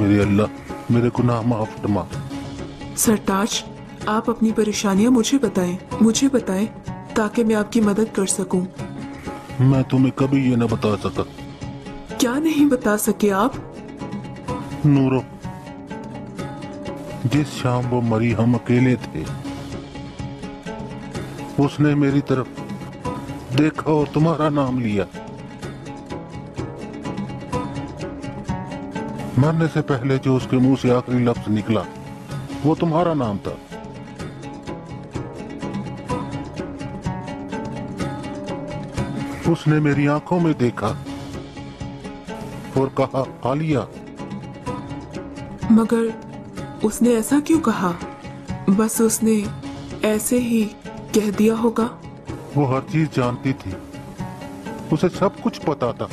मेरे अल्लाह, मेरे गुनाह माफ फरमा। सरताज, आप अपनी परेशानियां मुझे बताएं ताकि मैं आपकी मदद कर सकूं। मैं तुम्हें कभी ये न बता सका। क्या नहीं बता सके आप? नूरो, जिस शाम वो मरी हम अकेले थे, उसने मेरी तरफ देखा और तुम्हारा नाम लिया। मरने से पहले जो उसके मुंह से आखिरी लफ्ज निकला वो तुम्हारा नाम था। उसने मेरी आंखों में देखा और कहा आलिया। मगर उसने ऐसा क्यों कहा? बस उसने ऐसे ही कह दिया होगा। वो हर चीज जानती थी, उसे सब कुछ पता था।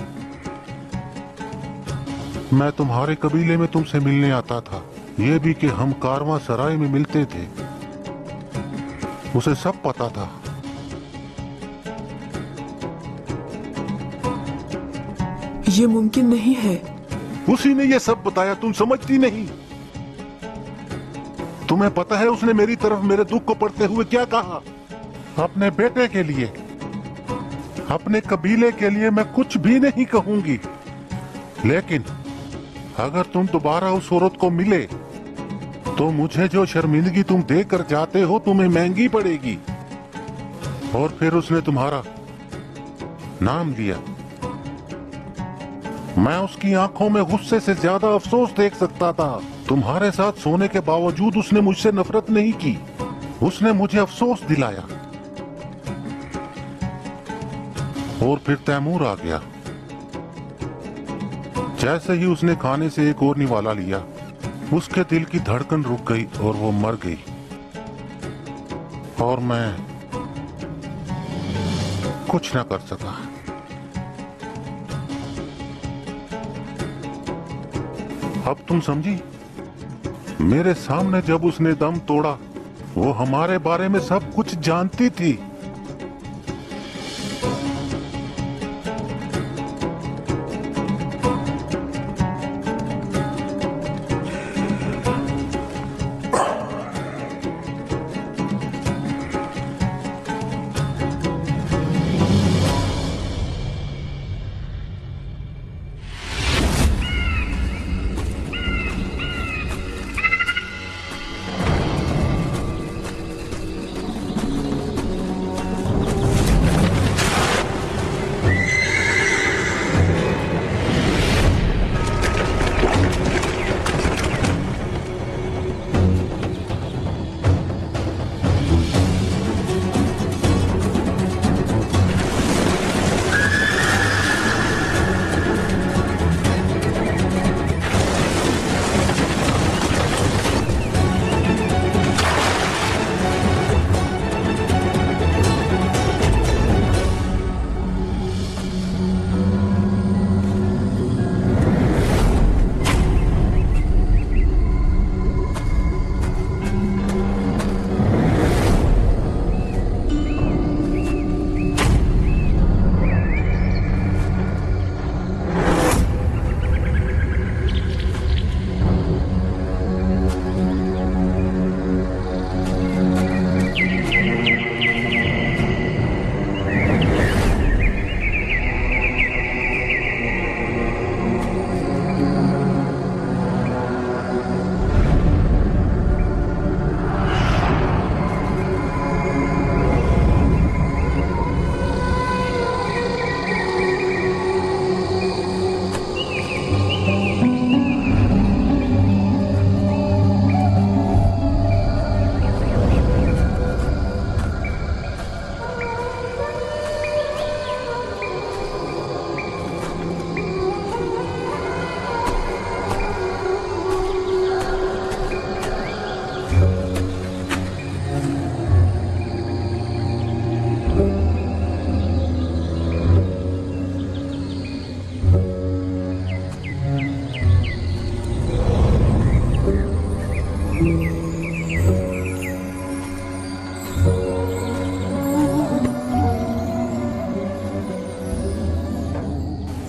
मैं तुम्हारे कबीले में तुमसे मिलने आता था, ये भी कि हम कारवां सराय में मिलते थे, उसे सब पता था। ये मुमकिन नहीं है। उसी ने ये सब बताया, तुम समझती नहीं। तुम्हें पता है उसने मेरी तरफ मेरे दुख को पढ़ते हुए क्या कहा? अपने बेटे के लिए, अपने कबीले के लिए मैं कुछ भी नहीं कहूंगी, लेकिन अगर तुम दोबारा उस औरत को मिले तो मुझे जो शर्मिंदगी तुम देकर जाते हो तुम्हें महंगी पड़ेगी। और फिर उसने तुम्हारा नाम लिया। मैं उसकी आंखों में गुस्से से ज्यादा अफसोस देख सकता था। तुम्हारे साथ सोने के बावजूद उसने मुझसे नफरत नहीं की, उसने मुझे अफसोस दिलाया। और फिर तैमूर आ गया। जैसे ही उसने खाने से एक और निवाला लिया, उसके दिल की धड़कन रुक गई और वो मर गई। और मैं कुछ न कर सका। अब तुम समझी? मेरे सामने जब उसने दम तोड़ा, वो हमारे बारे में सब कुछ जानती थी।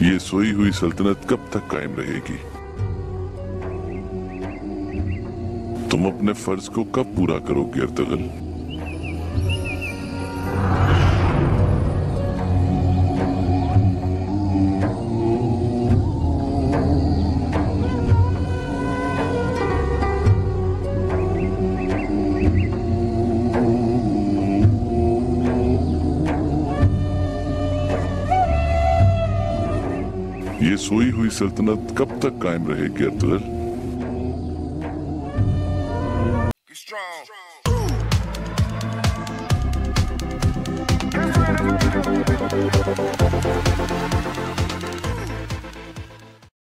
ये सोई हुई सल्तनत कब तक कायम रहेगी? तुम अपने फर्ज को कब पूरा करोगे अर्तगल? ये सोई हुई सल्तनत कब तक कायम रहेगी अर्तगल? Strong.